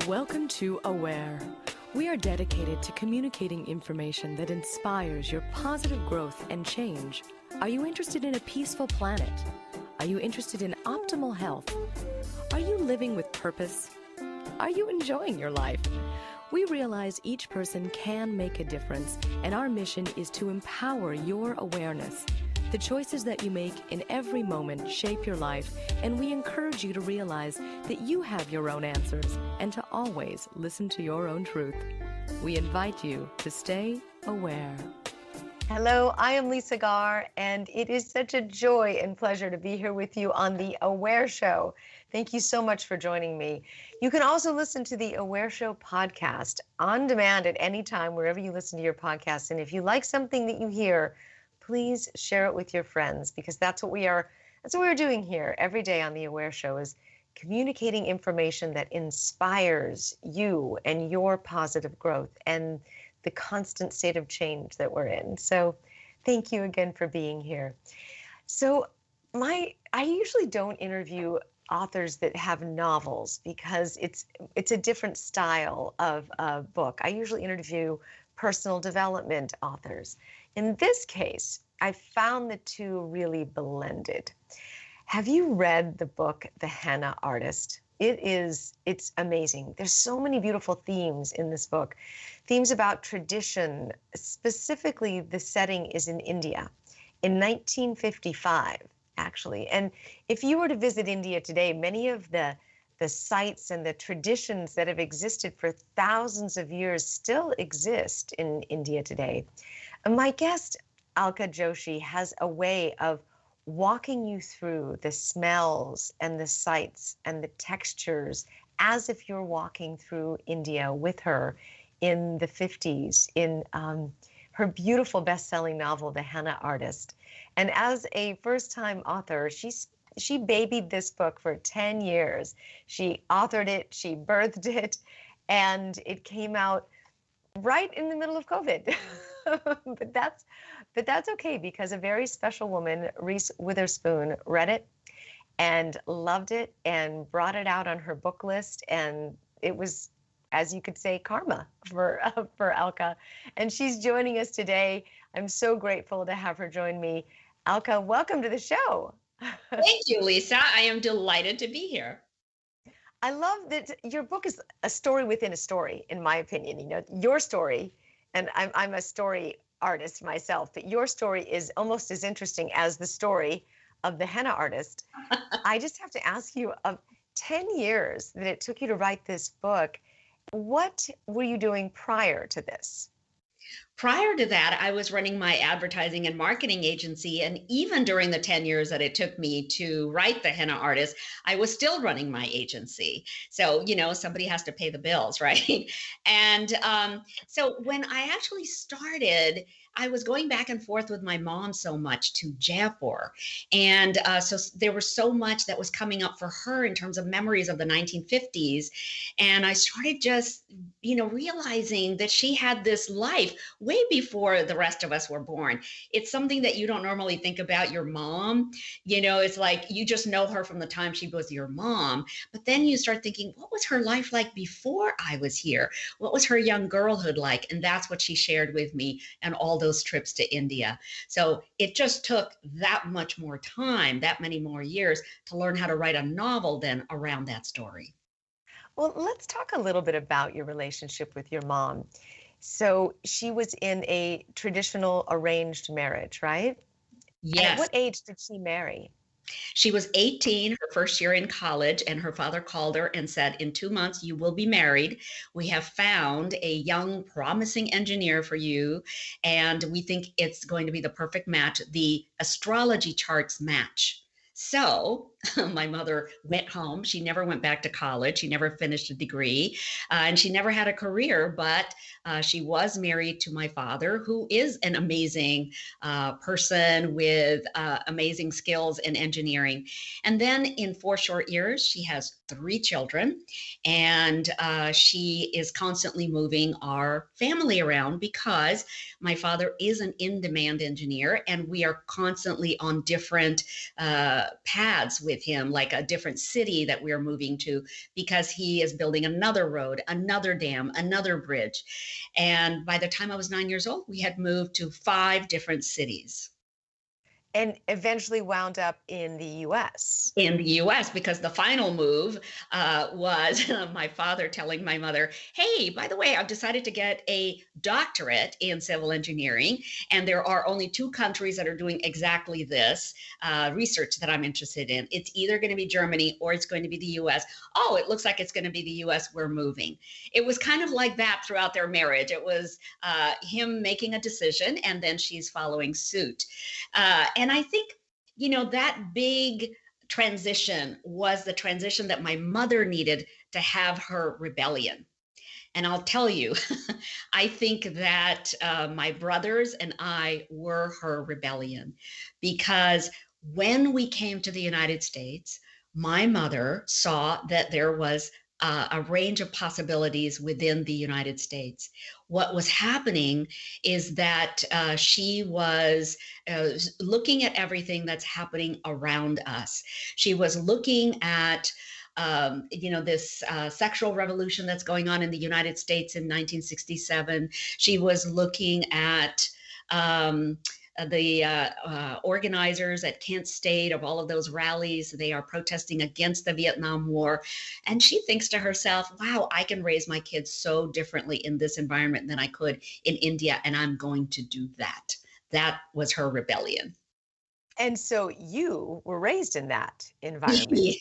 Welcome to Aware. We are dedicated to communicating information that inspires your positive growth and change. Are you interested in a peaceful planet? Are you interested in optimal health? Are you living with purpose? Are you enjoying your life? We realize each person can make a difference, and our mission is to empower your awareness. The choices that you make in every moment shape your life, and we encourage you to realize that you have your own answers and to always listen to your own truth. We invite you to stay aware. Hello, I am Lisa Garr, and it is such a joy and pleasure to be here with you on the Aware Show. Thank you so much for joining me. You can also listen to the Aware Show podcast on demand at any time, wherever you listen to your podcast. And if you like something that you hear, please share it with your friends, because that's what we're doing here every day on the Aware Show, is communicating information that inspires you and your positive growth and the constant state of change that we're in. So thank you again for being here. So I usually don't interview authors that have novels because it's a different style of book. I usually interview personal development authors. In this case, I found the two really blended. Have you read the book, The Henna Artist? It's amazing. There's so many beautiful themes in this book. Themes about tradition. Specifically, the setting is in India in 1955, actually. And if you were to visit India today, many of the sites and the traditions that have existed for thousands of years still exist in India today. And my guest, Alka Joshi, has a way of walking you through the smells and the sights and the textures as if you're walking through India with her in the 50s in her beautiful best-selling novel, The Henna Artist. And as a first-time author, she babied this book for 10 years. She authored it, she birthed it, and it came out right in the middle of COVID. But that's okay, because a very special woman, Reese Witherspoon, read it and loved it and brought it out on her book list. And it was, as you could say, karma for Alka. And she's joining us today. I'm so grateful to have her join me. Alka, welcome to the show. Thank you, Lisa. I am delighted to be here. I love that your book is a story within a story, in my opinion. You know, your story, and I'm a story artist myself, but your story is almost as interesting as the story of the Henna Artist. I just have to ask you, of 10 years that it took you to write this book, what were you doing prior to this? Prior to that, I was running my advertising and marketing agency. And even during the 10 years that it took me to write The Henna Artist, I was still running my agency. So, somebody has to pay the bills, right? And so when I actually started, I was going back and forth with my mom so much to Jaipur. And so there was so much that was coming up for her in terms of memories of the 1950s. And I started just, realizing that she had this life way before the rest of us were born. It's something that you don't normally think about your mom. It's like you just know her from the time she was your mom. But then you start thinking, what was her life like before I was here? What was her young girlhood like? And that's what she shared with me, and all those trips to India. So it just took that much more time, that many more years, to learn how to write a novel then around that story. Well, let's talk a little bit about your relationship with your mom. So she was in a traditional arranged marriage, right? Yes. And at what age did she marry? She was 18, her first year in college, and her father called her and said, in 2 months, you will be married. We have found a young, promising engineer for you, and we think it's going to be the perfect match. The astrology charts match. So my mother went home. She never went back to college. She never finished a degree, and she never had a career, but she was married to my father, who is an amazing person with amazing skills in engineering. And then in 4 short years, she has 3 children, and she is constantly moving our family around because my father is an in-demand engineer, and we are constantly on different paths with with him, like a different city that we're moving to, because he is building another road, another dam, another bridge. And by the time I was 9 years old, we had moved to 5 different cities And eventually wound up in the US. in the US, because the final move was my father telling my mother, "Hey, by the way, I've decided to get a doctorate in civil engineering, and there are only 2 countries that are doing exactly this research that I'm interested in. It's either going to be Germany or it's going to be the US. Oh, it looks like it's going to be the US. We're moving." It was kind of like that throughout their marriage. It was him making a decision, and then she's following suit. And I think, that big transition was the transition that my mother needed to have her rebellion. And I'll tell you, I think that my brothers and I were her rebellion, because when we came to the United States, my mother saw that there was a range of possibilities within the United States. What was happening is that she was looking at everything that's happening around us. She was looking at this sexual revolution that's going on in the United States in 1967. She was looking at the organizers at Kent State of all of those rallies. They are protesting against the Vietnam War. And she thinks to herself, wow, I can raise my kids so differently in this environment than I could in India, and I'm going to do that. That was her rebellion. And so you were raised in that environment.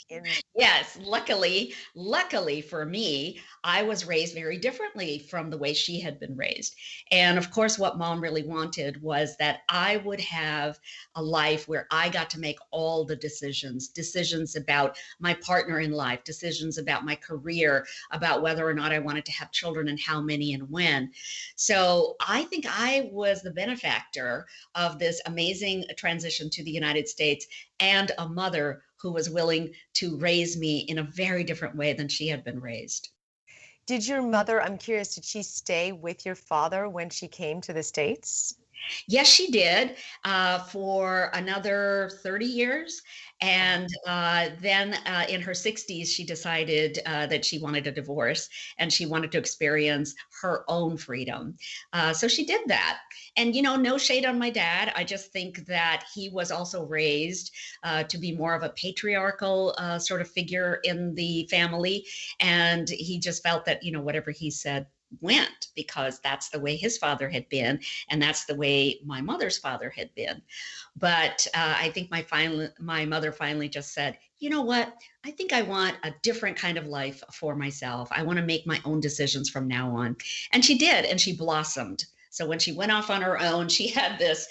Yes, luckily for me, I was raised very differently from the way she had been raised. And of course, what mom really wanted was that I would have a life where I got to make all the decisions about my partner in life, decisions about my career, about whether or not I wanted to have children and how many and when. So I think I was the benefactor of this amazing transition to the United States, and a mother who was willing to raise me in a very different way than she had been raised. Did your mother, I'm curious, did she stay with your father when she came to the States? Yes, she did, for another 30 years. And then in her 60s, she decided that she wanted a divorce and she wanted to experience her own freedom. So she did that. And, no shade on my dad. I just think that he was also raised to be more of a patriarchal sort of figure in the family. And he just felt that, whatever he said went, because that's the way his father had been, and that's the way my mother's father had been. But I think my mother finally just said, you know what? I think I want a different kind of life for myself. I want to make my own decisions from now on. And she did, and she blossomed. So when she went off on her own, she had this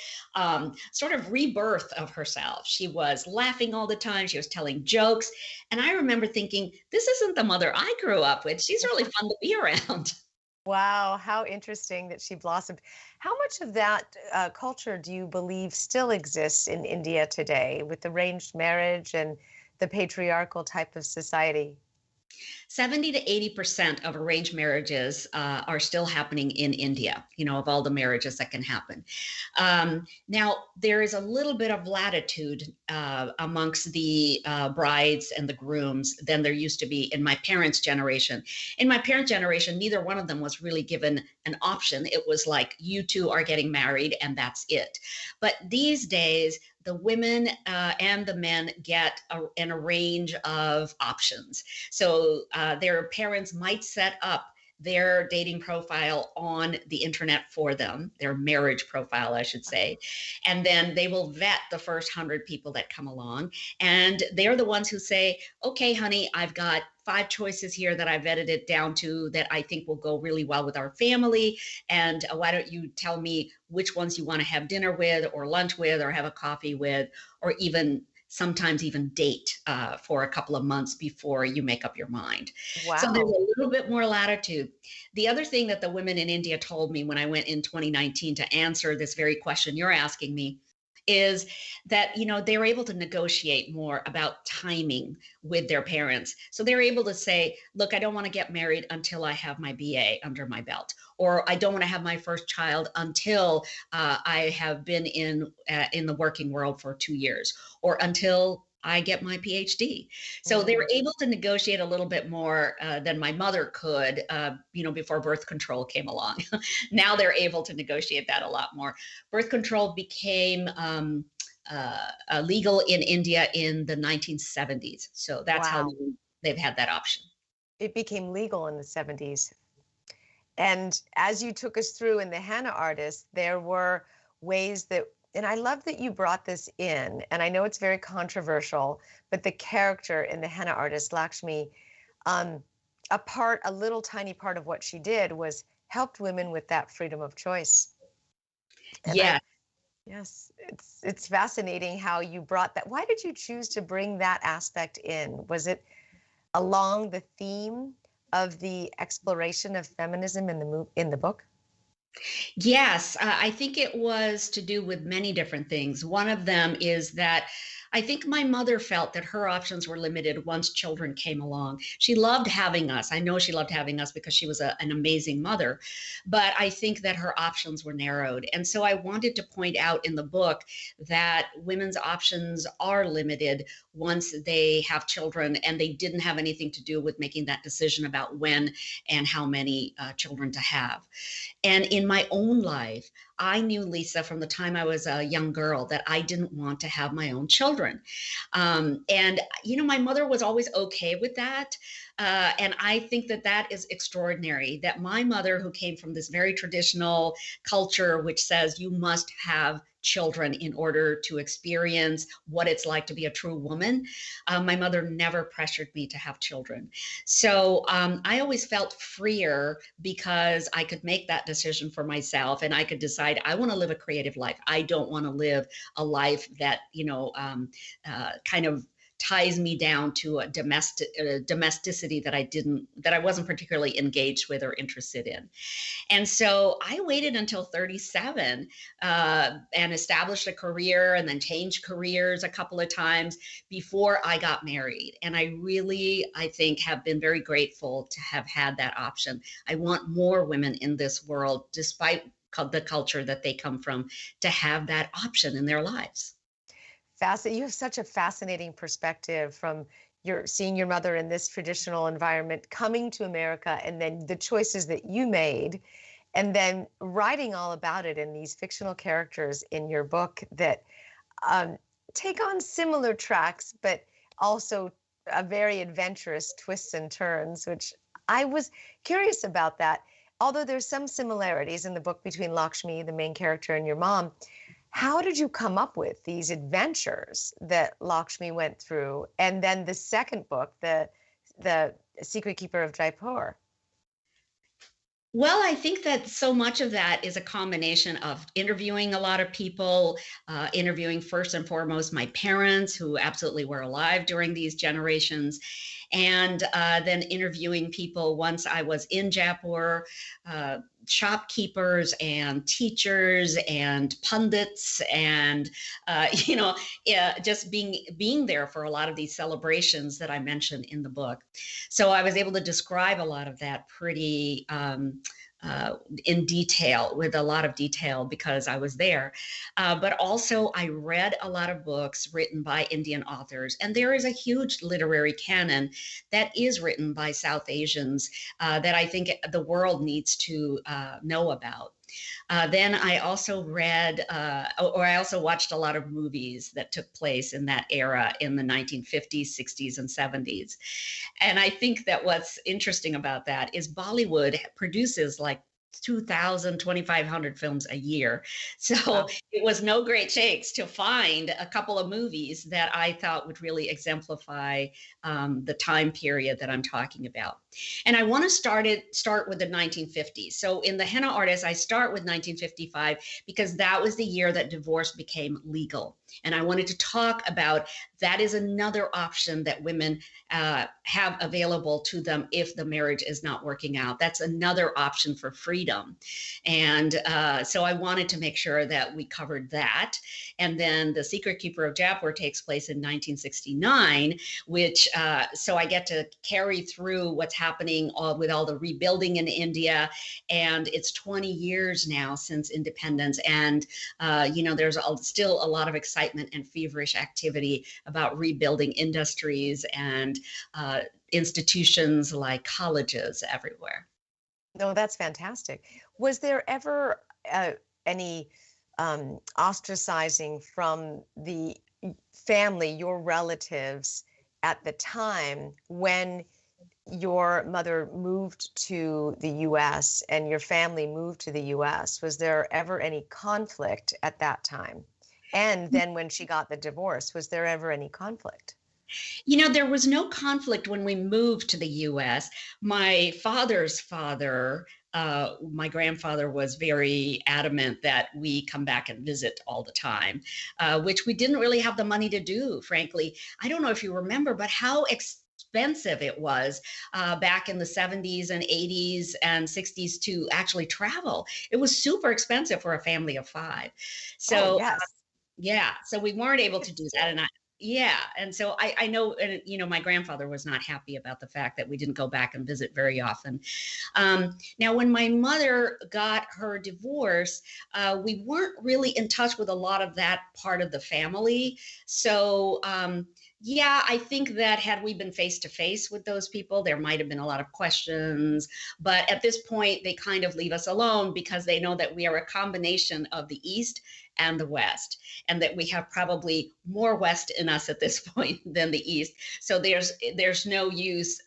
sort of rebirth of herself. She was laughing all the time. She was telling jokes. And I remember thinking, this isn't the mother I grew up with. She's really fun to be around. Wow, how interesting that she blossomed. How much of that culture do you believe still exists in India today with arranged marriage and the patriarchal type of society? 70 to 80% of arranged marriages are still happening in India, of all the marriages that can happen. Now, there is a little bit of latitude amongst the brides and the grooms than there used to be in my parents' generation. In my parents' generation, neither one of them was really given an option. It was like, you two are getting married and that's it. But these days, the women and the men get a range of options. So their parents might set up their dating profile on the internet for them, their marriage profile, I should say. And then they will vet the first 100 people that come along. And they're the ones who say, okay, honey, I've got 5 choices here that I vetted it down to that I think will go really well with our family. And why don't you tell me which ones you want to have dinner with or lunch with or have a coffee with, or even sometimes even date for a couple of months before you make up your mind. Wow. So there's a little bit more latitude. The other thing that the women in India told me when I went in 2019 to answer this very question you're asking me is that, they were able to negotiate more about timing with their parents. So they're able to say, look, I don't want to get married until I have my BA under my belt, or I don't want to have my first child until I have been in the working world for 2 years, or until I get my PhD. So they were able to negotiate a little bit more than my mother could, before birth control came along. Now they're able to negotiate that a lot more. Birth control became legal in India in the 1970s. So that's how Wow. they've had that option. It became legal in the 70s. And as you took us through in the Henna Artist, there were ways that, and I love that you brought this in, and I know it's very controversial, but the character in the Henna Artist, Lakshmi, a little tiny part of what she did was helped women with that freedom of choice. And Yeah. yes, it's fascinating how you brought that. Why did you choose to bring that aspect in? Was it along the theme of the exploration of feminism in the book? Yes, I think it was to do with many different things. One of them is that I think my mother felt that her options were limited once children came along. She loved having us. I know she loved having us because she was an amazing mother, but I think that her options were narrowed. And so I wanted to point out in the book that women's options are limited once they have children, and they didn't have anything to do with making that decision about when and how many children to have. And in my own life, I knew, Lisa, from the time I was a young girl that I didn't want to have my own children. My mother was always okay with that. And I think that that is extraordinary, that my mother, who came from this very traditional culture, which says you must have children in order to experience what it's like to be a true woman. My mother never pressured me to have children. So I always felt freer because I could make that decision for myself, and I could decide I want to live a creative life. I don't want to live a life that, kind of ties me down to a domesticity that I wasn't particularly engaged with or interested in. And so I waited until 37 and established a career, and then changed careers a couple of times before I got married. And I think, have been very grateful to have had that option. I want more women in this world, despite the culture that they come from, to have that option in their lives. You have such a fascinating perspective from seeing your mother in this traditional environment, coming to America, and then the choices that you made, and then writing all about it in these fictional characters in your book that take on similar tracks, but also a very adventurous twists and turns, which I was curious about that. Although there's some similarities in the book between Lakshmi, the main character, and your mom, how did you come up with these adventures that Lakshmi went through? And then the second book, the Secret Keeper of Jaipur. Well, I think that so much of that is a combination of interviewing a lot of people, interviewing first and foremost my parents, who absolutely were alive during these generations, and then interviewing people once I was in Jaipur, shopkeepers and teachers and pundits, and just being there for a lot of these celebrations that I mentioned in the book. So I was able to describe a lot of that pretty in detail, with a lot of detail, because I was there. But also I read a lot of books written by Indian authors, and there is a huge literary canon that is written by South Asians that I think the world needs to know about. Then I also I also watched a lot of movies that took place in that era in the 1950s, 60s, and 70s. And I think that what's interesting about that is Bollywood produces like 2,000, 2,500 films a year. So Wow. it was no great shakes to find a couple of movies that I thought would really exemplify the time period that I'm talking about. And I want to start with the 1950s. So in the Henna Artist, I start with 1955 because that was the year that divorce became legal. And I wanted to talk about that is another option that women have available to them if the marriage is not working out. That's another option for freedom. And so I wanted to make sure that we covered that. And then The Secret Keeper of Jaipur takes place in 1969, which so I get to carry through what's happening with all the rebuilding in India. And it's 20 years now since independence. And, there's still a lot of excitement excitement and feverish activity about rebuilding industries and institutions like colleges everywhere. No, that's fantastic. Was there ever any ostracizing from the family, your relatives, at the time when your mother moved to the US and your family moved to the US? Was there ever any conflict at that time? And then when she got the divorce, was there ever any conflict? There was no conflict when we moved to the US. My father's father, my grandfather, was very adamant that we come back and visit all the time, which we didn't really have the money to do, frankly. I don't know if you remember, but how expensive it was back in the 70s and 80s and 60s to actually travel. It was super expensive for a family of five. Oh, So, yes. yeah, so we weren't able to do that. Yeah. And so I know, and my grandfather was not happy about the fact that we didn't go back and visit very often. Now, when my mother got her divorce, we weren't really in touch with a lot of that part of the family. So, yeah, I think that had we been face to face with those people, there might have been a lot of questions. But at this point, they kind of leave us alone because they know that we are a combination of the East and the West, and that we have probably more West in us at this point than the East. So there's no use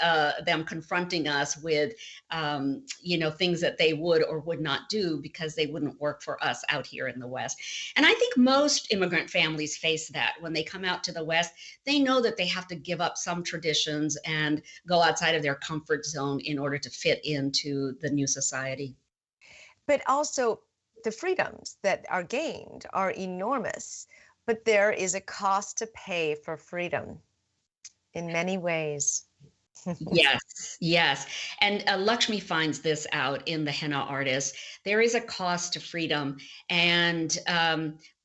them confronting us with things that they would or would not do, because they wouldn't work for us out here in the West. And I think most immigrant families face that when they come out to the West. They know that they have to give up some traditions and go outside of their comfort zone in order to fit into the new society. But also, the freedoms that are gained are enormous, but there is a cost to pay for freedom in many ways. Yes, yes. And Lakshmi finds this out in the Henna Artist. There is a cost to freedom. And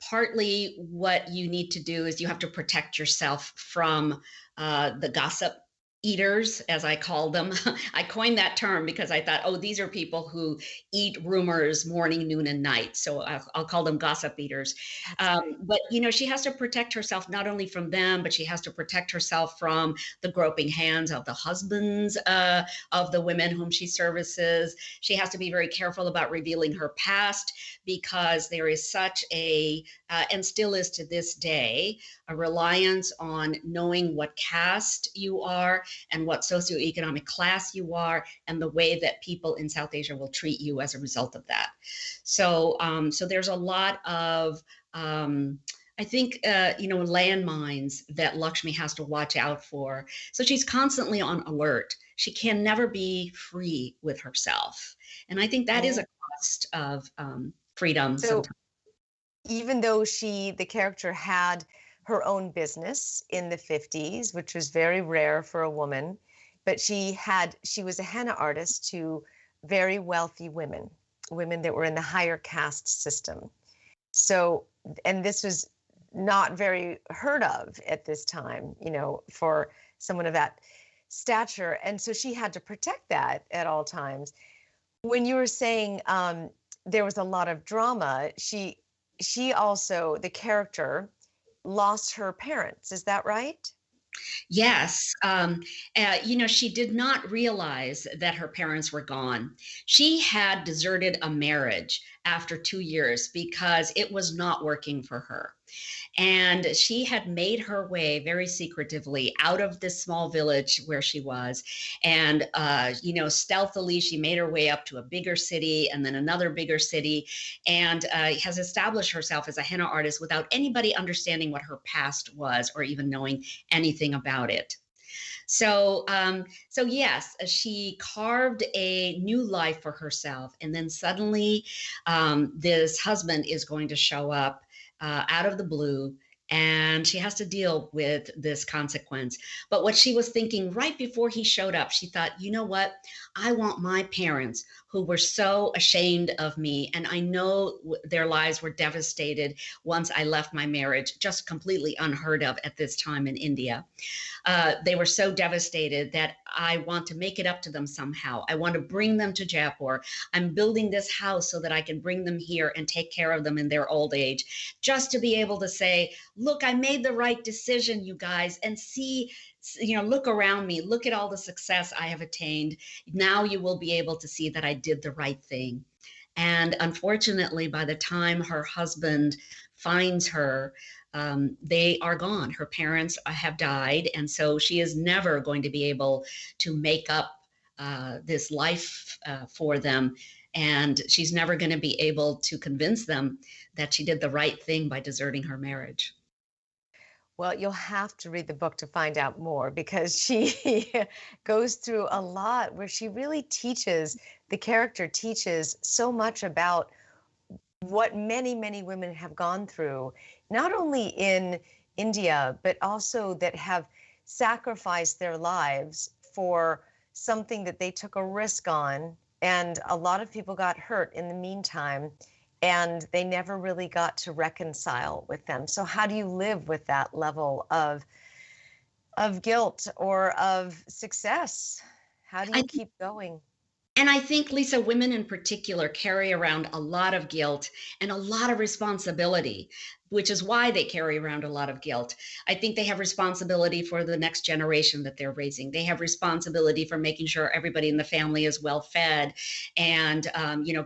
partly what you need to do is you have to protect yourself from the gossip eaters, as I call them. I coined that term because I thought, oh, these are people who eat rumors morning, noon, and night. So I'll call them gossip eaters. But, she has to protect herself not only from them, but she has to protect herself from the groping hands of the husbands of the women whom she services. She has to be very careful about revealing her past, because there is such and still is to this day, a reliance on knowing what caste you are and what socioeconomic class you are, and the way that people in South Asia will treat you as a result of that. So, so there's a lot of, I think, landmines that Lakshmi has to watch out for. So she's constantly on alert. She can never be free with herself. And I think that is a cost of freedom. So sometimes. Even though the character had her own business in the 50s, which was very rare for a woman, but she was a henna artist to very wealthy women that were in the higher caste system. So, and this was not very heard of at this time, for someone of that stature. And so she had to protect that at all times. When you were saying there was a lot of drama, she also, the character, lost her parents. Is that right? Yes. She did not realize that her parents were gone. She had deserted a marriage after 2 years because it was not working for her. And she had made her way very secretively out of this small village where she was. And, stealthily, she made her way up to a bigger city and then another bigger city, and has established herself as a henna artist without anybody understanding what her past was or even knowing anything about it. So, yes, she carved a new life for herself. And then suddenly this husband is going to show up out of the blue, and she has to deal with this consequence. But what she was thinking right before he showed up, she thought, you know what? I want my parents, who were so ashamed of me. And I know their lives were devastated once I left my marriage, just completely unheard of at this time in India. They were so devastated that I want to make it up to them somehow. I want to bring them to Jaipur. I'm building this house so that I can bring them here and take care of them in their old age, just to be able to say, look, I made the right decision, you guys, and see, look around me, look at all the success I have attained. Now you will be able to see that I did the right thing. And unfortunately, by the time her husband finds her, they are gone. Her parents have died. And so she is never going to be able to make up this life for them. And she's never going to be able to convince them that she did the right thing by deserting her marriage. Well, you'll have to read the book to find out more, because she goes through a lot where she really teaches, the character teaches so much about what many, many women have gone through, not only in India, but also that have sacrificed their lives for something that they took a risk on. And a lot of people got hurt in the meantime, and they never really got to reconcile with them. So how do you live with that level of guilt or of success? How do you keep going? And I think, Lisa, women in particular carry around a lot of guilt and a lot of responsibility, which is why they carry around a lot of guilt. I think they have responsibility for the next generation that they're raising. They have responsibility for making sure everybody in the family is well fed and,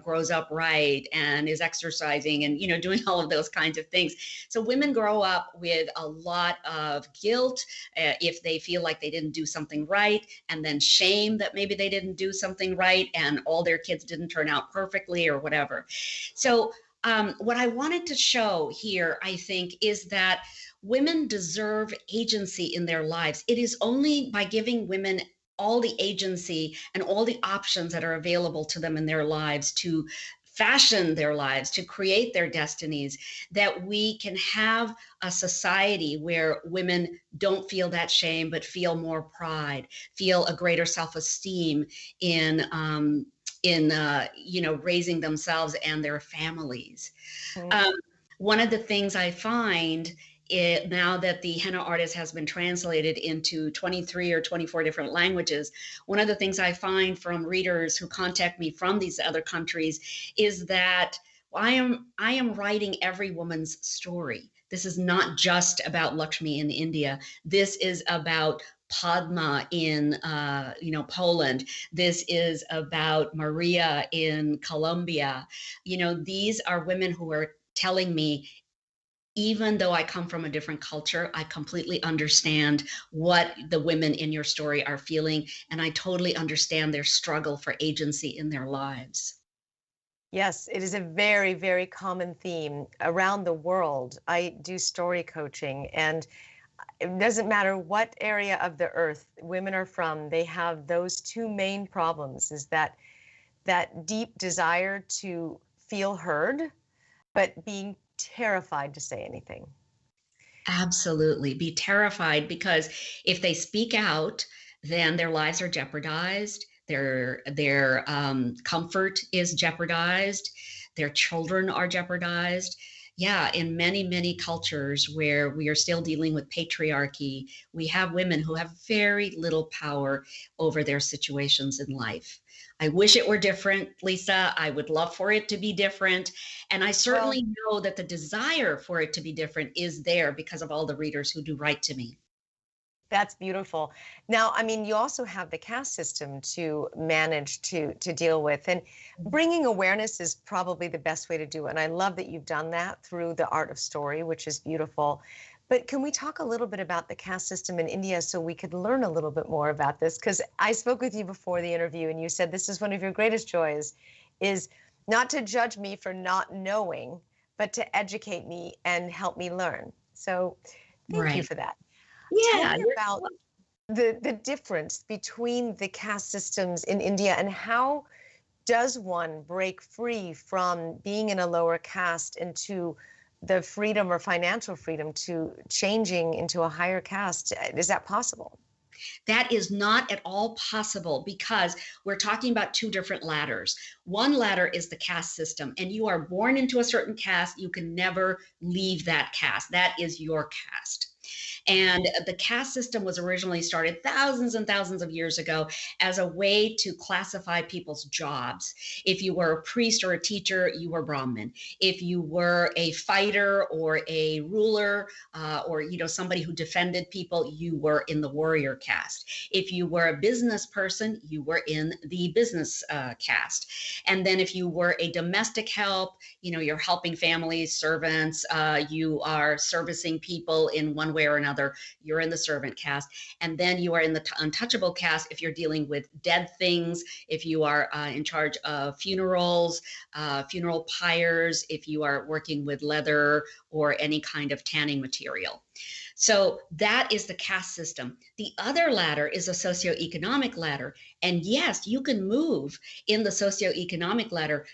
grows up right and is exercising and, doing all of those kinds of things. So women grow up with a lot of guilt if they feel like they didn't do something right, and then shame that maybe they didn't do something right and all their kids didn't turn out perfectly or whatever. So what I wanted to show here, I think, is that women deserve agency in their lives. It is only by giving women all the agency and all the options that are available to them in their lives to fashion their lives, to create their destinies, that we can have a society where women don't feel that shame, but feel more pride, feel a greater self-esteem in raising themselves and their families. Mm. One of the things I find now that the Henna Artist has been translated into 23 or 24 different languages, one of the things I find from readers who contact me from these other countries is that I am writing every woman's story. This is not just about Lakshmi in India. This is about Padma in Poland. This is about Maria in Colombia. These are women who are telling me, even though I come from a different culture, I completely understand what the women in your story are feeling, and I totally understand their struggle for agency in their lives. Yes, it is a very, very common theme around the world. I do story coaching, and it doesn't matter what area of the earth women are from, they have those two main problems, is that deep desire to feel heard, but being terrified to say anything. Absolutely. Be terrified, because if they speak out, then their lives are jeopardized. Their comfort is jeopardized. Their children are jeopardized. Yeah, in many, many cultures where we are still dealing with patriarchy, we have women who have very little power over their situations in life. I wish it were different, Lisa. I would love for it to be different. And I certainly know that the desire for it to be different is there because of all the readers who do write to me. That's beautiful. Now, I mean, you also have the caste system to manage to deal with, and bringing awareness is probably the best way to do it. And I love that you've done that through the art of story, which is beautiful. But can we talk a little bit about the caste system in India so we could learn a little bit more about this? Because I spoke with you before the interview, and you said this is one of your greatest joys, is not to judge me for not knowing, but to educate me and help me learn. So thank you for that. Yeah. Tell me about the difference between the caste systems in India, and how does one break free from being in a lower caste into the freedom or financial freedom to changing into a higher caste? Is that possible? That is not at all possible because we're talking about two different ladders. One ladder is the caste system, and you are born into a certain caste. You can never leave that caste. That is your caste. And the caste system was originally started thousands and thousands of years ago as a way to classify people's jobs. If you were a priest or a teacher, you were Brahmin. If you were a fighter or a ruler, or somebody who defended people, you were in the warrior caste. If you were a business person, you were in the business caste. And then if you were a domestic help, you're helping families, servants, you are servicing people in one way or another, you're in the servant caste. And then you are in the untouchable caste if you're dealing with dead things, if you are in charge of funerals, funeral pyres, if you are working with leather or any kind of tanning material. So that is the caste system. The other ladder is a socioeconomic ladder. And yes, you can move in the socioeconomic ladder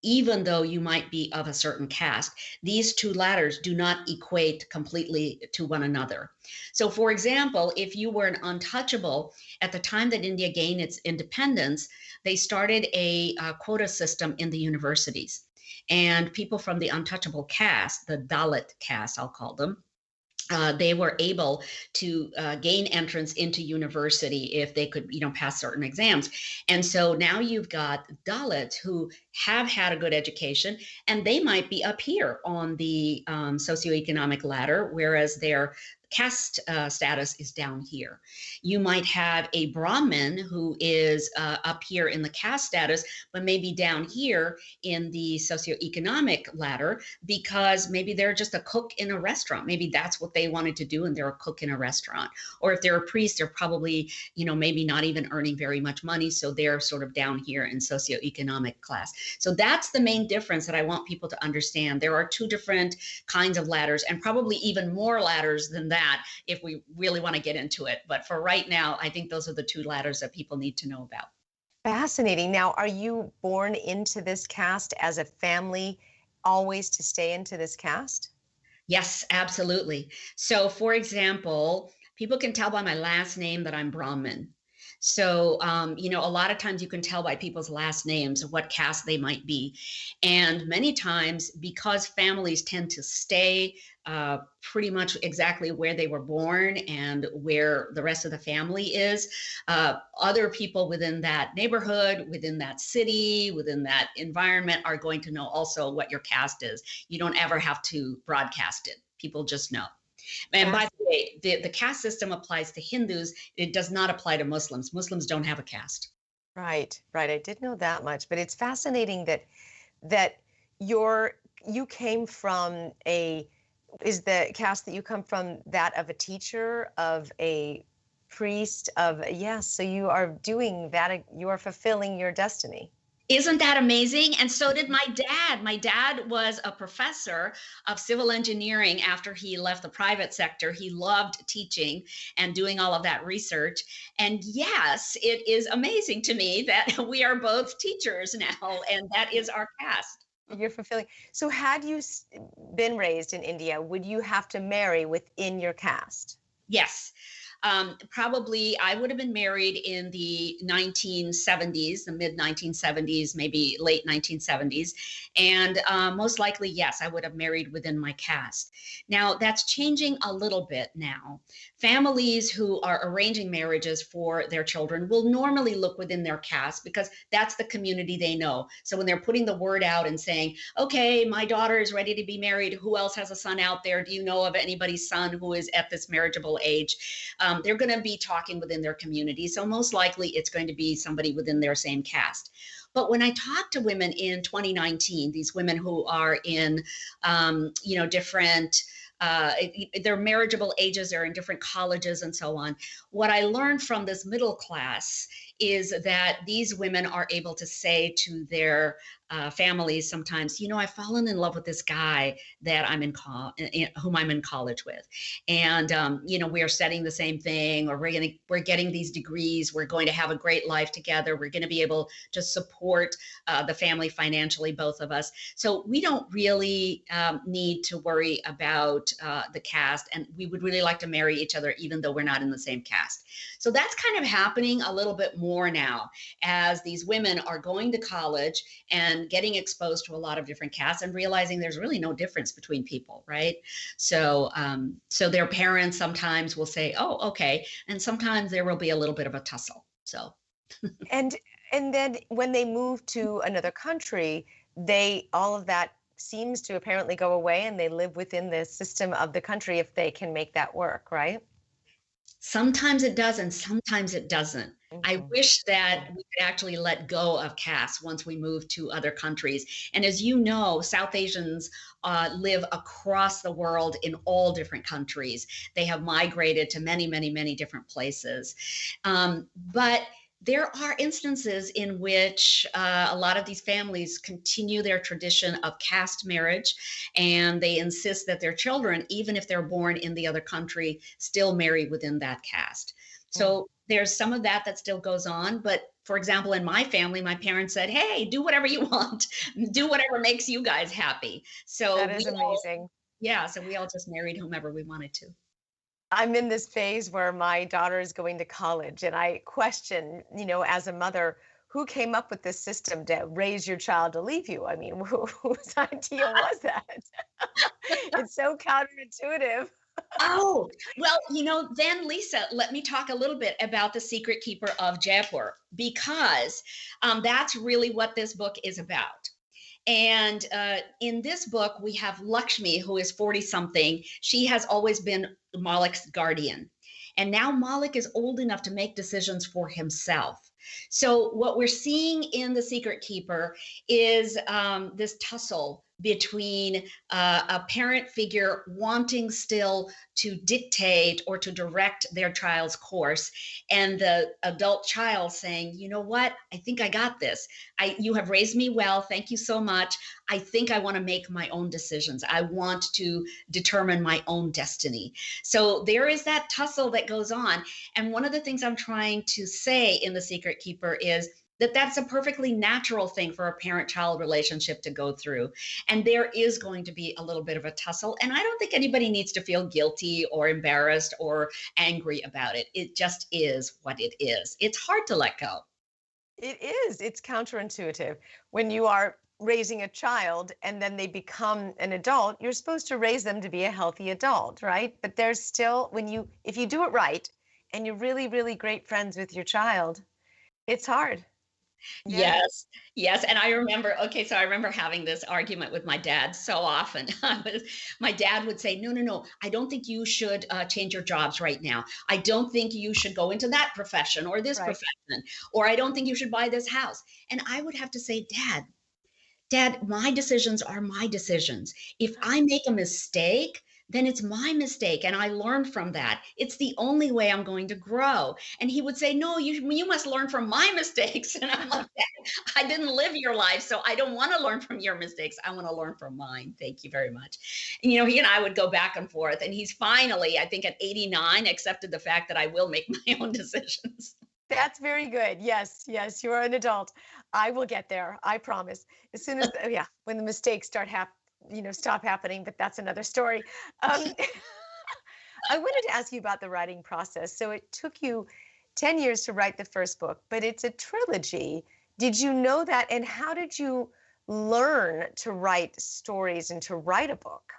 even though you might be of a certain caste. These two ladders do not equate completely to one another. So for example, if you were an untouchable, at the time that India gained its independence, they started a quota system in the universities. And people from the untouchable caste, the Dalit caste, I'll call them, they were able to gain entrance into university if they could, pass certain exams. And so now you've got Dalits who have had a good education, and they might be up here on the socioeconomic ladder, whereas their caste status is down here. You might have a Brahmin who is up here in the caste status, but maybe down here in the socioeconomic ladder because maybe they're just a cook in a restaurant. Maybe that's what they wanted to do, and they're a cook in a restaurant. Or if they're a priest, they're probably, maybe not even earning very much money, so they're sort of down here in socioeconomic class. So that's the main difference that I want people to understand. There are two different kinds of ladders, and probably even more ladders than that if we really want to get into it. But for right now, I think those are the two ladders that people need to know about. Fascinating. Now, are you born into this caste as a family, always to stay into this caste? Yes, absolutely. So for example, people can tell by my last name that I'm Brahmin. So, a lot of times you can tell by people's last names what caste they might be. And many times, because families tend to stay pretty much exactly where they were born and where the rest of the family is, other people within that neighborhood, within that city, within that environment are going to know also what your caste is. You don't ever have to broadcast it. People just know. And by the way, the caste system applies to Hindus. It does not apply to Muslims. Muslims don't have a caste. Right, right. I did know that much, but it's fascinating that you came from is the caste that you come from that of a teacher, of a priest, so you are doing that, you are fulfilling your destiny. Isn't that amazing? And so did my dad. My dad was a professor of civil engineering after he left the private sector. He loved teaching and doing all of that research. And yes, it is amazing to me that we are both teachers now, and that is our caste. You're fulfilling. So had you been raised in India, would you have to marry within your caste? Yes. Probably I would have been married in the 1970s, the mid 1970s, maybe late 1970s. And most likely, yes, I would have married within my caste. Now, that's changing a little bit now. Families who are arranging marriages for their children will normally look within their caste because that's the community they know. So when they're putting the word out and saying, okay, my daughter is ready to be married, who else has a son out there? Do you know of anybody's son who is at this marriageable age? They're going to be talking within their community. So most likely it's going to be somebody within their same caste. But when I talk to women in 2019, these women who are in, different, their marriageable ages, they're in different colleges and so on. What I learned from this middle class is that these women are able to say to their families sometimes, I've fallen in love with this guy that whom I'm in college with. And, we are studying the same thing, or we're getting these degrees. We're going to have a great life together. We're going to be able to support the family financially, both of us. So we don't really need to worry about the caste, and we would really like to marry each other even though we're not in the same caste. So that's kind of happening a little bit more now as these women are going to college and getting exposed to a lot of different castes and realizing there's really no difference between people, right? So so their parents sometimes will say, oh, okay, and sometimes there will be a little bit of a tussle. So And and then when they move to another country, all of that seems to apparently go away, and they live within the system of the country if they can make that work, right? sometimes it does, and sometimes it doesn't. I Hmm. wish that we could actually let go of caste once we move to other countries. And as you know, South Asians live across the world in all different countries. They have migrated to many, many, many different places. But there are instances in which a lot of these families continue their tradition of caste marriage, and they insist that their children, even if they're born in the other country, still marry within that caste. So there's some of that that still goes on. But for example, in my family, my parents said, hey, do whatever you want, do whatever makes you guys happy. So That is amazing. so we all just married whomever we wanted to. I'm in this phase where my daughter is going to college, and I question, as a mother, who came up with this system to raise your child to leave you? I mean, whose idea was that? It's so counterintuitive. Oh, well, then Lisa, let me talk a little bit about the Secret Keeper of Jaipur, because that's really what this book is about. And in this book, we have Lakshmi, who is 40 something. She has always been Malik's guardian. And now Malik is old enough to make decisions for himself. So, what we're seeing in The Secret Keeper is this tussle between a parent figure wanting still to dictate or to direct their child's course, and the adult child saying, you know what, I think I got this. You have raised me well. Thank you so much. I think I want to make my own decisions. I want to determine my own destiny. So there is that tussle that goes on. And one of the things I'm trying to say in The Secret Keeper is that that's a perfectly natural thing for a parent-child relationship to go through. And there is going to be a little bit of a tussle. And I don't think anybody needs to feel guilty or embarrassed or angry about it. It just is what it is. It's hard to let go. It is. It's counterintuitive. When you are raising a child and then they become an adult, you're supposed to raise them to be a healthy adult, right? But there's still, if you do it right and you're really, really great friends with your child, it's hard. Yeah. Yes, yes. And I remember, okay, so I remember having this argument with my dad so often. My dad would say, no, no, no, I don't think you should change your jobs right now. I don't think you should go into that profession or this Right. profession, or I don't think you should buy this house. And I would have to say, Dad, my decisions are my decisions. If I make a mistake, then it's my mistake, and I learn from that. It's the only way I'm going to grow. And he would say, no, you must learn from my mistakes. And I'm like, I didn't live your life, so I don't want to learn from your mistakes. I want to learn from mine. Thank you very much. And, he and I would go back and forth, and he's finally, I think at 89, accepted the fact that I will make my own decisions. That's very good. Yes, yes, you are an adult. I will get there. I promise. As soon as, yeah, when the mistakes stop happening, but that's another story. Um, I wanted to ask you about the writing process. So it took you 10 years to write the first book, but it's a trilogy. Did you know that? And how did you learn to write stories and to write a book?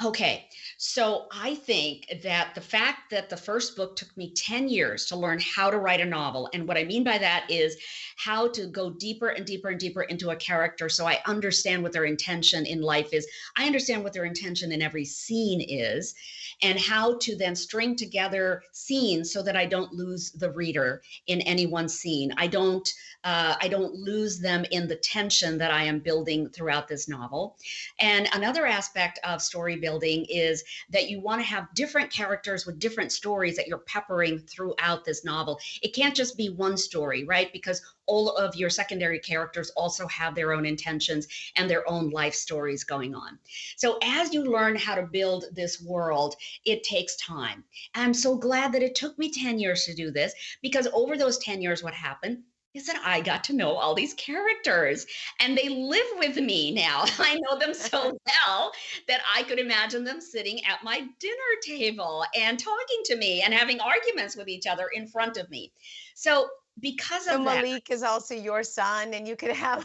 Okay, so I think that the fact that the first book took me 10 years to learn how to write a novel, and what I mean by that is how to go deeper and deeper and deeper into a character so I understand what their intention in life is. I understand what their intention in every scene is. and how to then string together scenes so that I don't lose the reader in any one scene. I don't lose them in the tension that I am building throughout this novel. And another aspect of story building is that you want to have different characters with different stories that you're peppering throughout this novel. It can't just be one story, right? Because all of your secondary characters also have their own intentions and their own life stories going on. So as you learn how to build this world, it takes time. And I'm so glad that it took me 10 years to do this, because over those 10 years, what happened is that I got to know all these characters and they live with me now. I know them so well that I could imagine them sitting at my dinner table and talking to me and having arguments with each other in front of me. So because So of that, Malik is also your son, and you could have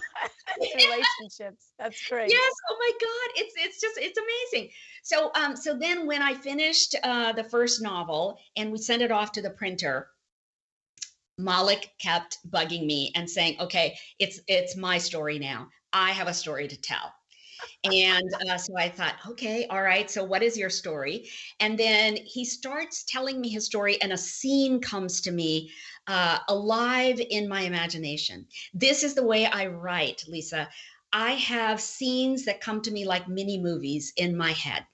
relationships. That's great. yes, oh my God, it's amazing. So then when I finished the first novel and we sent it off to the printer, Malik kept bugging me and saying, "Okay, it's my story now. I have a story to tell." And so I thought, okay, all right. So what is your story? And then he starts telling me his story, and a scene comes to me alive in my imagination. This is the way I write, Lisa. I have scenes that come to me like mini movies in my head.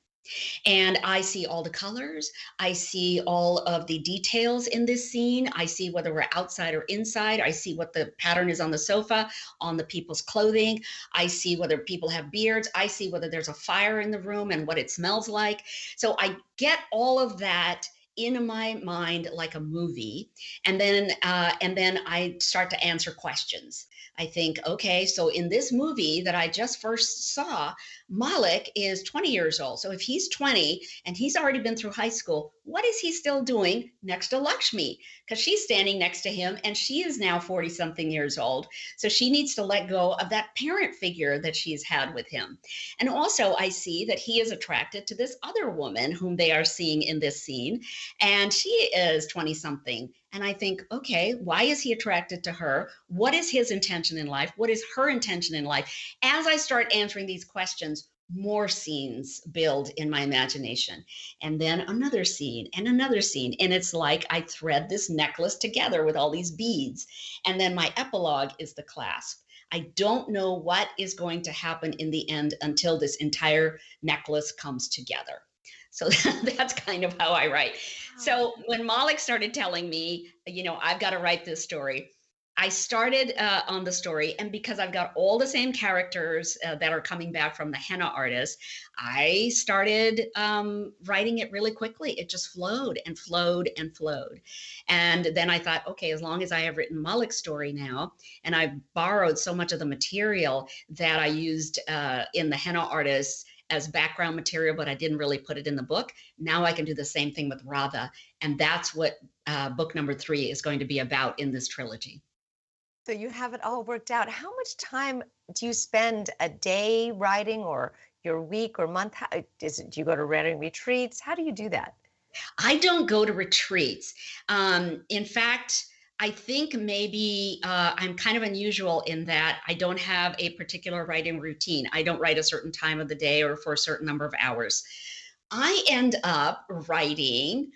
And I see all the colors. I see all of the details in this scene. I see whether we're outside or inside. I see what the pattern is on the sofa, on the people's clothing. I see whether people have beards. I see whether there's a fire in the room and what it smells like. So I get all of that in my mind like a movie, and then I start to answer questions. I think, okay, so in this movie that I just first saw, Malik is 20 years old. So if he's 20 and he's already been through high school, what is he still doing next to Lakshmi? Because she's standing next to him and she is now 40 something years old. So she needs to let go of that parent figure that she's had with him. And also I see that he is attracted to this other woman whom they are seeing in this scene, and she is 20 something. And I think, okay, why is he attracted to her? What is his intention in life? What is her intention in life? As I start answering these questions, more scenes build in my imagination. And then another scene and another scene. And it's like I thread this necklace together with all these beads. And then my epilogue is the clasp. I don't know what is going to happen in the end until this entire necklace comes together. So that's kind of how I write. So when Malik started telling me, I've got to write this story, I started on the story. And because I've got all the same characters that are coming back from the Henna Artist, I started writing it really quickly. It just flowed and flowed and flowed. And then I thought, okay, as long as I have written Malik's story now, and I borrowed so much of the material that I used in the Henna Artist as background material, but I didn't really put it in the book. Now I can do the same thing with Radha. And that's what book number 3 is going to be about in this trilogy. So you have it all worked out. How much time do you spend a day writing, or your week or month? Do you go to writing retreats? How do you do that? I don't go to retreats. In fact, I think maybe I'm kind of unusual in that I don't have a particular writing routine. I don't write a certain time of the day or for a certain number of hours. I end up writing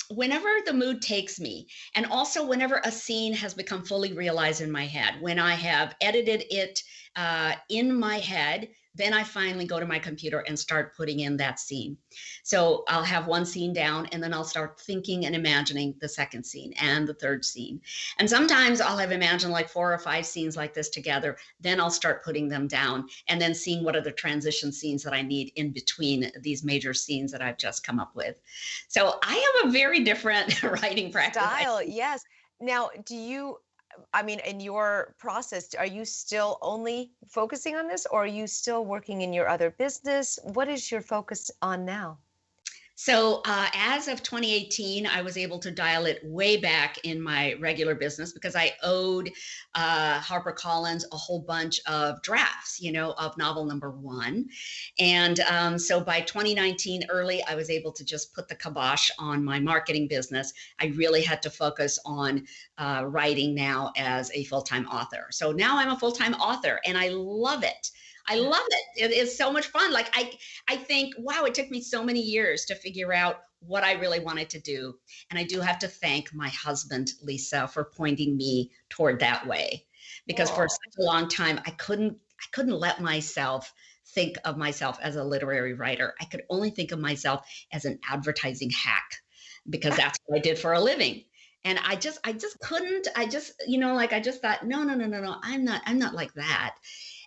whenever the mood takes me, and also whenever a scene has become fully realized in my head. When I have edited it in my head, then I finally go to my computer and start putting in that scene. So I'll have one scene down, and then I'll start thinking and imagining the second scene and the third scene. And sometimes I'll have imagined like 4 or 5 scenes like this together. Then I'll start putting them down and then seeing what are the transition scenes that I need in between these major scenes that I've just come up with. So I have a very different writing practice. Style, yes. Now, in your process, are you still only focusing on this, or are you still working in your other business? What is your focus on now? So as of 2018, I was able to dial it way back in my regular business because I owed HarperCollins a whole bunch of drafts, of novel number 1. And so by 2019 early, I was able to just put the kibosh on my marketing business. I really had to focus on writing now as a full-time author. So now I'm a full-time author and I love it. I love it. It is so much fun. Like I think, wow, it took me so many years to figure out what I really wanted to do. And I do have to thank my husband, Lisa, for pointing me toward that way. Because for Oh, such a long time, I couldn't let myself think of myself as a literary writer. I could only think of myself as an advertising hack because that's what I did for a living. And I just couldn't. Like I just thought, no, no, no, no, no. I'm not like that.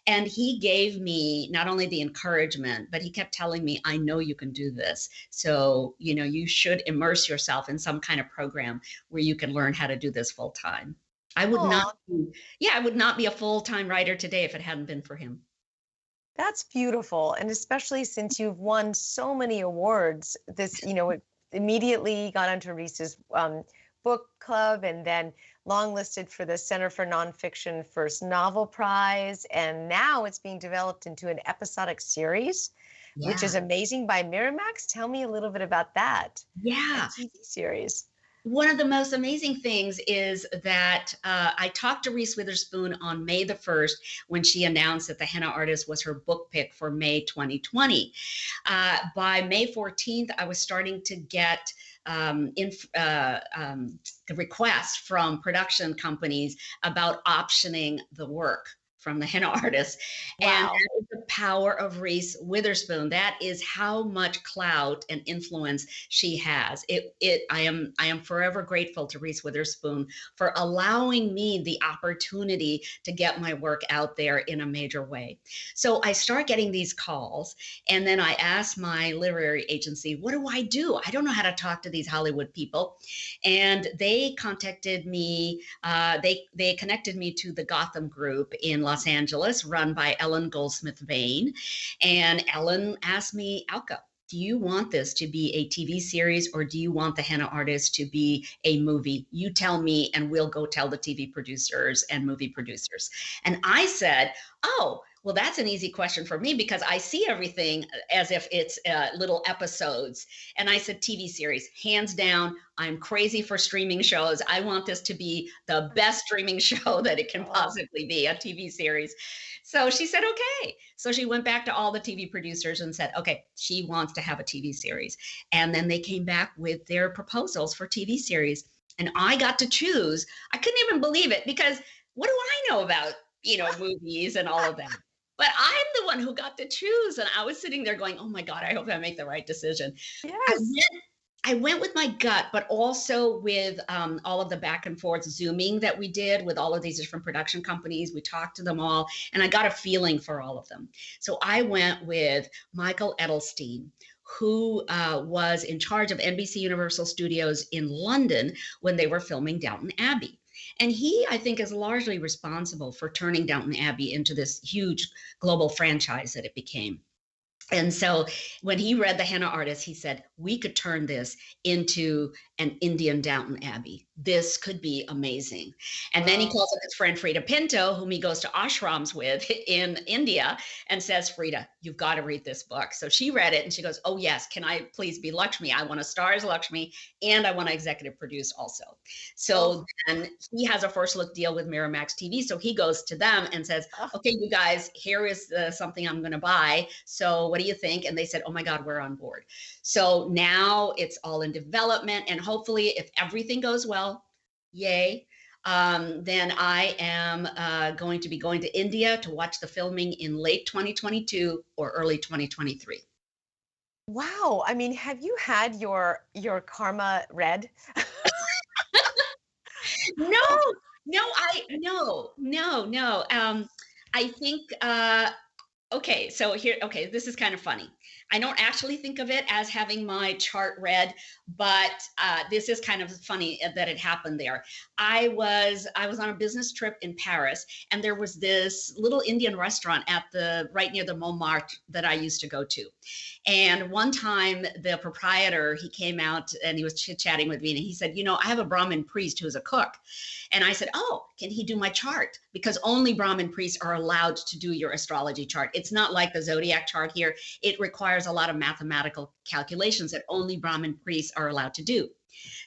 And he gave me not only the encouragement, but he kept telling me, I know you can do this. So, you should immerse yourself in some kind of program where you can learn how to do this full time. I would not oh, be, yeah, I would not be a full-time writer today if it hadn't been for him. that's beautiful. And especially since you've won so many awards, it immediately got onto Reese's book club and then longlisted for the Center for Nonfiction First Novel Prize. And now it's being developed into an episodic series, which Yeah. is amazing, by Miramax. Tell me a little bit about that, a Yeah. TV series. One of the most amazing things is that I talked to Reese Witherspoon on May the 1st when she announced that The Henna Artist was her book pick for May 2020. By May 14th, I was starting to get requests from production companies about optioning the work from The Henna Artist. And Wow. that is the power of Reese Witherspoon. That is how much clout and influence she has. I am forever grateful to Reese Witherspoon for allowing me the opportunity to get my work out there in a major way. So I start getting these calls, and then I ask my literary agency, what do I do? I don't know how to talk to these Hollywood people. And they contacted me, they connected me to the Gotham Group in Los Angeles, run by Ellen Goldsmith Vane. And Ellen asked me, Alka, do you want this to be a TV series or do you want The Henna Artist to be a movie? You tell me, and we'll go tell the TV producers and movie producers. And I said, oh, well, that's an easy question for me because I see everything as if it's little episodes. And I said, TV series, hands down. I'm crazy for streaming shows. I want this to be the best streaming show that it can Oh, possibly be, a TV series. So she said, okay. So she went back to all the TV producers and said, okay, she wants to have a TV series. And then they came back with their proposals for TV series. And I got to choose. I couldn't even believe it because what do I know about, movies and all of that? But I'm the one who got to choose. And I was sitting there going, oh my God, I hope I make the right decision. I yes. went, I went with my gut, but also with all of the back and forth Zooming that we did with all of these different production companies. We talked to them all, and I got a feeling for all of them. So I went with Michael Edelstein, who was in charge of NBC Universal Studios in London when they were filming Downton Abbey. And he, I think, is largely responsible for turning Downton Abbey into this huge global franchise that it became. And so when he read The Henna Artist, he said, we could turn this into an Indian Downton Abbey. This could be amazing. And then he Wow. calls up his friend Frida Pinto, whom he goes to ashrams with in India, and says, Frida, you've got to read this book. So she read it and she goes, oh, yes, can I please be Lakshmi? I want to star as Lakshmi and I want to executive produce also. Oh, So then he has a first look deal with Miramax TV. So he goes to them and says, oh, okay, you guys, here is something I'm going to buy. So what do you think? And they said, oh my God, we're on board. So now it's all in development. And hopefully, if everything goes well, yay, then I am going to be going to India to watch the filming in late 2022 or early 2023. wow. I mean, have you had your karma read? No, no. I think okay, so okay, this is kind of funny. I don't actually think of it as having my chart read, but this is kind of funny that it happened there. I was on a business trip in Paris, and there was this little Indian restaurant right near the Montmartre that I used to go to. And one time, the proprietor, he came out and he was chit-chatting with me, and he said, I have a Brahmin priest who's a cook. And I said, oh, can he do my chart? Because only Brahmin priests are allowed to do your astrology chart. It's not like the zodiac chart here. It requires a lot of mathematical calculations that only Brahmin priests are allowed to do.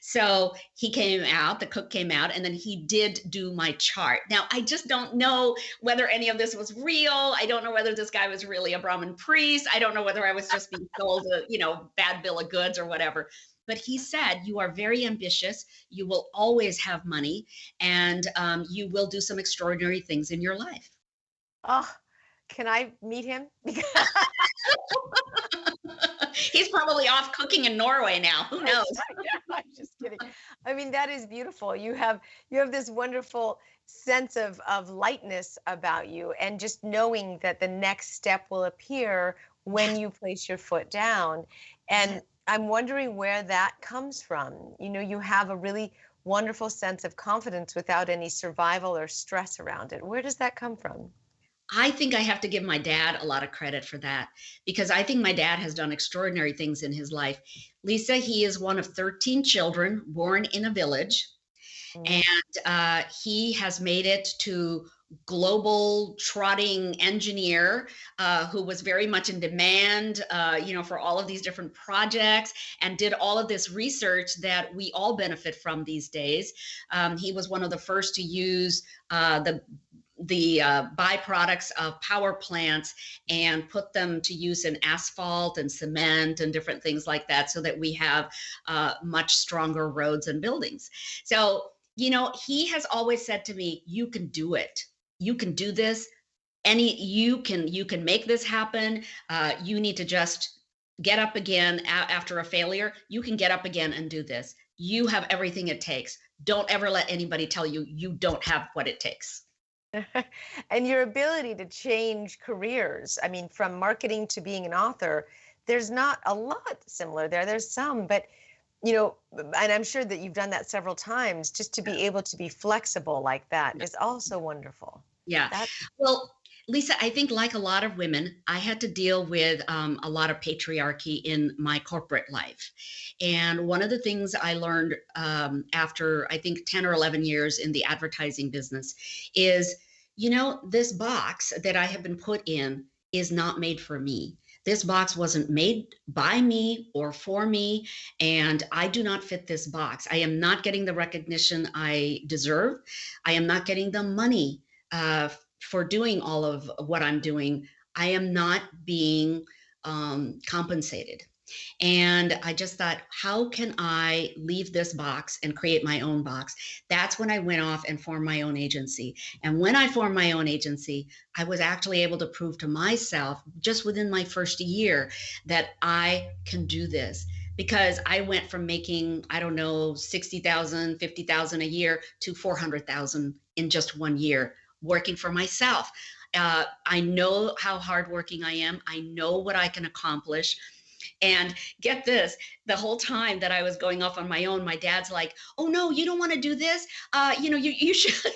So he came out, the cook came out, and then he did do my chart. Now, I just don't know whether any of this was real. I don't know whether this guy was really a Brahmin priest. I don't know whether I was just being sold a, bad bill of goods or whatever. But he said, you are very ambitious. You will always have money, and you will do some extraordinary things in your life. Oh, can I meet him? He's probably off cooking in Norway now. Who knows? I'm just kidding. I mean, that is beautiful. You have this wonderful sense of lightness about you, and just knowing that the next step will appear when you place your foot down. And I'm wondering where that comes from. You have a really wonderful sense of confidence without any survival or stress around it. Where does that come from? I think I have to give my dad a lot of credit for that, because I think my dad has done extraordinary things in his life. Lisa, he is one of 13 children born in a village, and he has made it to global trotting engineer who was very much in demand, for all of these different projects, and did all of this research that we all benefit from these days. He was one of the first to use the byproducts of power plants and put them to use in asphalt and cement and different things like that, so that we have much stronger roads and buildings. So, he has always said to me, you can do it. You can do this. You can make this happen. You need to just get up again after a failure. You can get up again and do this. You have everything it takes. Don't ever let anybody tell you you don't have what it takes. And your ability to change careers, I mean, from marketing to being an author, there's not a lot similar there. There's some, but, and I'm sure that you've done that several times. Just to be able to be flexible like that is also wonderful. Yeah. Well, Lisa, I think like a lot of women, I had to deal with a lot of patriarchy in my corporate life. And one of the things I learned after, I think, 10 or 11 years in the advertising business is, this box that I have been put in is not made for me. This box wasn't made by me or for me, and I do not fit this box. I am not getting the recognition I deserve. I am not getting the money for doing all of what I'm doing. I am not being compensated. And I just thought, how can I leave this box and create my own box? That's when I went off and formed my own agency. And when I formed my own agency, I was actually able to prove to myself, just within my first year, that I can do this. Because I went from making, I don't know, 60,000, 50,000 a year to 400,000 in just 1 year, working for myself. I know how hardworking I am. I know what I can accomplish. And get this, the whole time that I was going off on my own, my dad's like, oh, no, you don't want to do this. You should,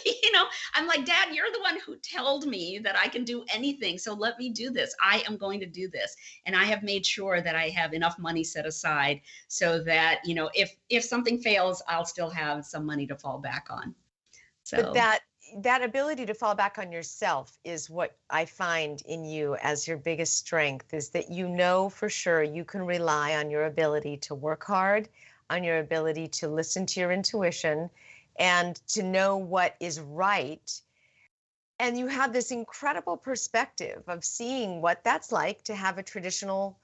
I'm like, Dad, you're the one who told me that I can do anything. So let me do this. I am going to do this. And I have made sure that I have enough money set aside so that, if something fails, I'll still have some money to fall back on. So But that ability to fall back on yourself is what I find in you as your biggest strength, is that for sure you can rely on your ability to work hard, on your ability to listen to your intuition, and to know what is right. And you have this incredible perspective of seeing what that's like to have a traditional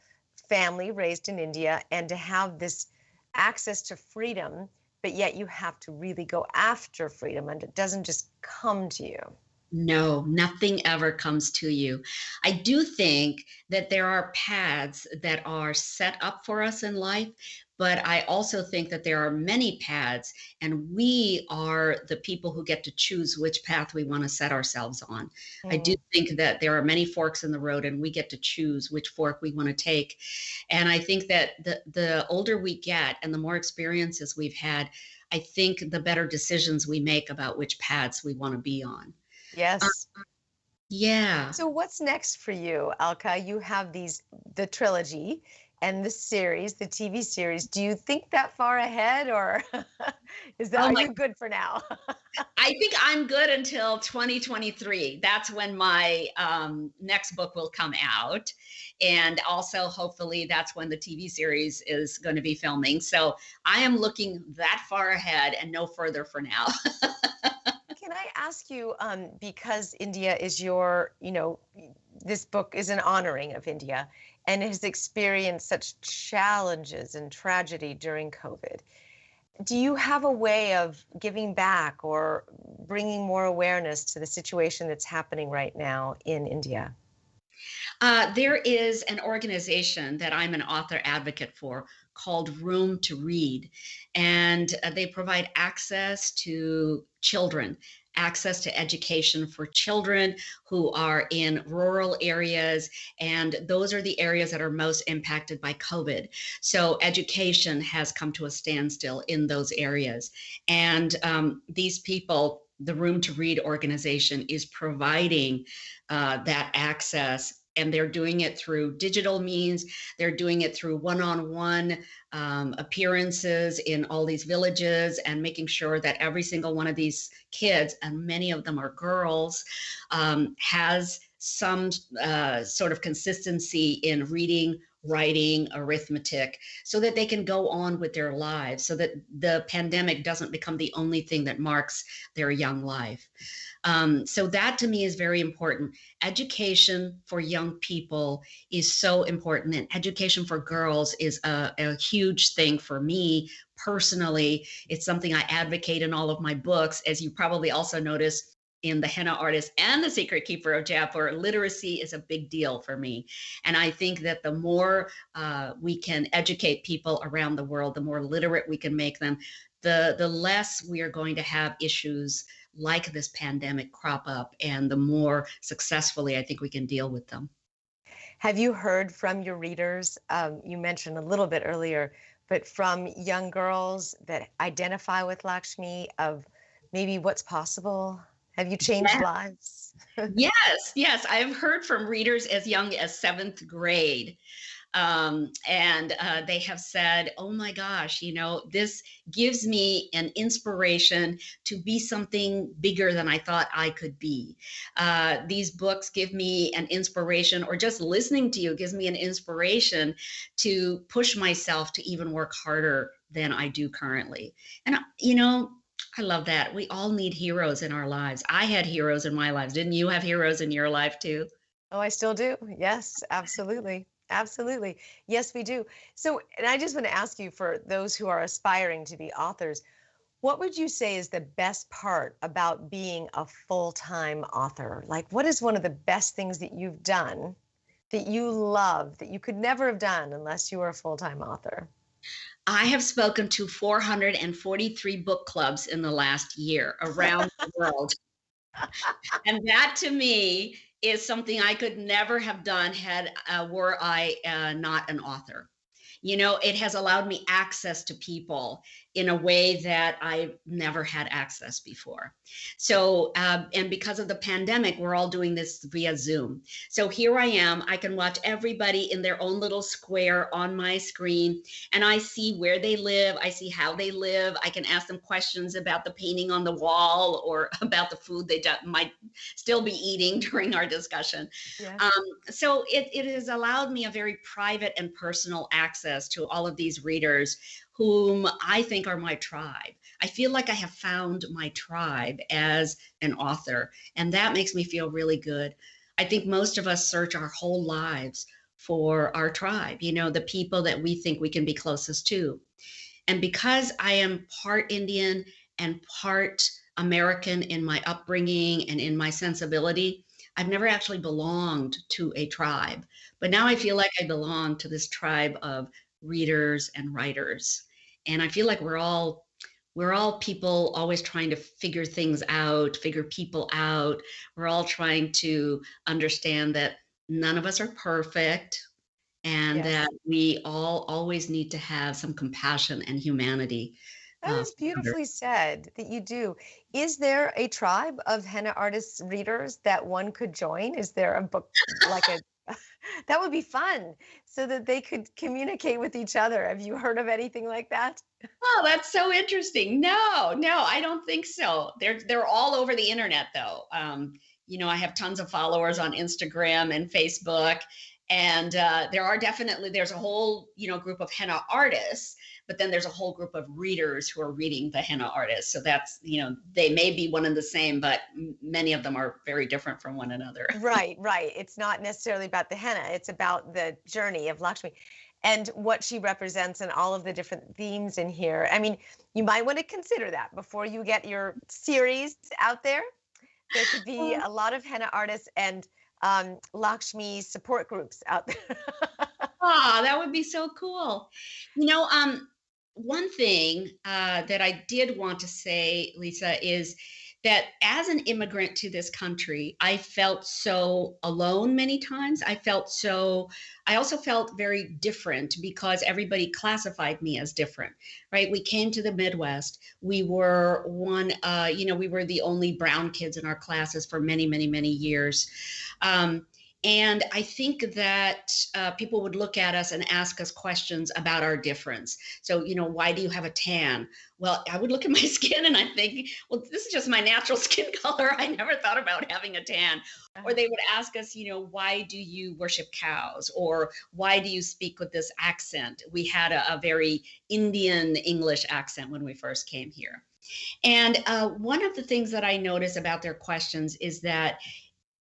family raised in India and to have this access to freedom, but yet you have to really go after freedom, and it doesn't just come to you. No, nothing ever comes to you. I do think that there are paths that are set up for us in life, but I also think that there are many paths, and we are the people who get to choose which path we want to set ourselves on. I do think that there are many forks in the road, and we get to choose which fork we want to take. And I think that the older we get and the more experiences we've had, I think the better decisions we make about which paths we want to be on. Yes. Yeah. So what's next for you, Alka? You have the trilogy, and the series, the TV series. Do you think that far ahead, or Oh are my you good for now? I think I'm good until 2023. That's when my next book will come out. And also, hopefully, that's when the TV series is going to be filming. So I am looking that far ahead and no further for now. Can I ask you, because India is your, this book is an honoring of India and has experienced such challenges and tragedy during COVID. Do you have a way of giving back or bringing more awareness to the situation that's happening right now in India? There is an organization that I'm an author advocate for called Room to Read, and they provide access to children, access to education for children who are in rural areas, and those are the areas that are most impacted by COVID. So education has come to a standstill in those areas, and these people, the Room to Read organization, is providing that access, and they're doing it through digital means. They're doing it through one-on-one appearances in all these villages, and making sure that every single one of these kids, and many of them are girls, has some sort of consistency in reading, writing, arithmetic, so that they can go on with their lives, so that the pandemic doesn't become the only thing that marks their young life. So that to me is very important. Education for young people is so important, and education for girls is a huge thing for me personally. It's something I advocate in all of my books. As you probably also noticed in the Henna Artist and the Secret Keeper of Jaipur, literacy is a big deal for me. And I think that the more we can educate people around the world, the more literate we can make them, the less we are going to have issues like this pandemic crop up, and the more successfully I think we can deal with them. Have you heard from your readers? You mentioned a little bit earlier, but from young girls that identify with Lakshmi, of maybe what's possible? Have you changed lives? Yes, I've heard from readers as young as seventh grade. And they have said, oh my gosh, this gives me an inspiration to be something bigger than I thought I could be. These books give me an inspiration, or just listening to you gives me an inspiration to push myself to even work harder than I do currently. And, I love that. We all need heroes in our lives. I had heroes in my lives. Didn't you have heroes in your life too? Oh, I still do. Yes, absolutely. Absolutely. Yes, we do. So, and I just want to ask you, for those who are aspiring to be authors, what would you say is the best part about being a full-time author? Like, what is one of the best things that you've done that you love, that you could never have done unless you were a full-time author? I have spoken to 443 book clubs in the last year around the world. And that to me is something I could never have done had were I not an author. It has allowed me access to people in a way that I've never had access before. So, and because of the pandemic, we're all doing this via Zoom. So here I am, I can watch everybody in their own little square on my screen, and I see where they live, I see how they live, I can ask them questions about the painting on the wall, or about the food they might still be eating during our discussion. Yes. So it has allowed me a very private and personal access to all of these readers whom I think are my tribe. I feel like I have found my tribe as an author, and that makes me feel really good. I think most of us search our whole lives for our tribe, the people that we think we can be closest to. And because I am part Indian and part American in my upbringing and in my sensibility, I've never actually belonged to a tribe. But now I feel like I belong to this tribe of readers and writers. And I feel like we're all people always trying to figure things out, figure people out. We're all trying to understand that none of us are perfect, and Yes. that we all always need to have some compassion and humanity. That is For others. beautifully said, that you do. Is there a tribe of henna artists readers that one could join? Is there a book, like a That would be fun so that they could communicate with each other. Have you heard of anything like that? Oh, that's so interesting. No, I don't think so. They're all over the internet though. I have tons of followers on Instagram and Facebook, and there's a whole group of henna artists, but then there's a whole group of readers who are reading the henna artists. So that's they may be one and the same, but many of them are very different from one another. Right, right. It's not necessarily about the henna, it's about the journey of Lakshmi and what she represents and all of the different themes in here. I mean, you might want to consider that before you get your series out there. There could be a lot of henna artists and Lakshmi support groups out there. Ah, that would be so cool. One thing that I did want to say, Lisa, is that as an immigrant to this country, I felt so alone many times. I also felt very different because everybody classified me as different, right? We came to the Midwest. We were we were the only brown kids in our classes for many, many, many years. And I think that people would look at us and ask us questions about our difference. So, why do you have a tan? Well, I would look at my skin and I think, well, this is just my natural skin color. I never thought about having a tan. Or they would ask us, why do you worship cows? Or why do you speak with this accent? We had a very Indian English accent when we first came here. And one of the things that I notice about their questions is that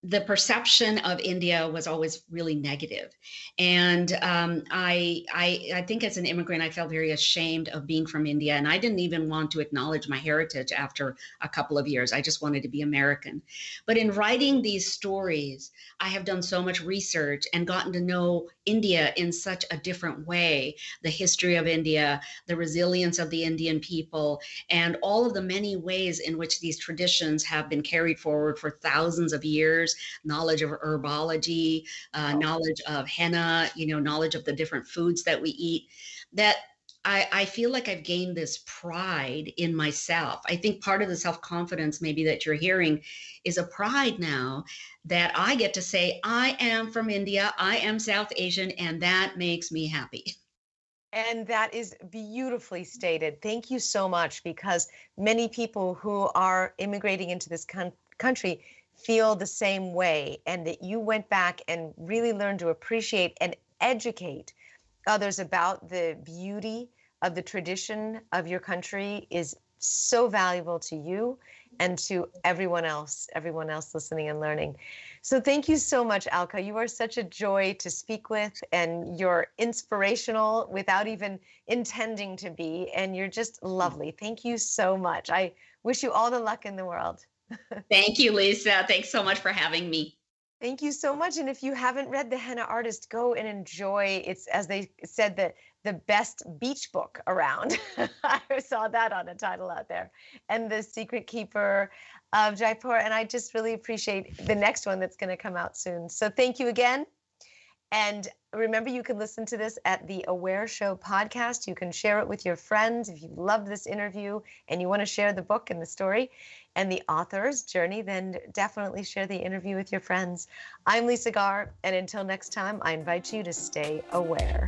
the perception of India was always really negative. And I think as an immigrant, I felt very ashamed of being from India. And I didn't even want to acknowledge my heritage after a couple of years. I just wanted to be American. But in writing these stories, I have done so much research and gotten to know India in such a different way, the history of India, the resilience of the Indian people, and all of the many ways in which these traditions have been carried forward for thousands of years. Knowledge of herbology, knowledge of henna, knowledge of the different foods that we eat, that I feel like I've gained this pride in myself. I think part of the self-confidence maybe that you're hearing is a pride now that I get to say, I am from India, I am South Asian, and that makes me happy. And that is beautifully stated. Thank you so much, because many people who are immigrating into this country feel the same way, and that you went back and really learned to appreciate and educate others about the beauty of the tradition of your country is so valuable to you and to everyone else listening and learning. So thank you so much, Alka. You are such a joy to speak with, and you're inspirational without even intending to be, and you're just lovely. Thank you so much. I wish you all the luck in the world. Thank you, Lisa. Thanks so much for having me. Thank you so much. And if you haven't read The Henna Artist, go and enjoy. It's, as they said, the best beach book around. I saw that on a title out there. And The Secret Keeper of Jaipur. And I just really appreciate the next one that's going to come out soon. So thank you again. And remember, you can listen to this at the Aware Show podcast. You can share it with your friends. If you loved this interview and you want to share the book and the story and the author's journey, then definitely share the interview with your friends. I'm Lisa Garr, and until next time, I invite you to stay aware.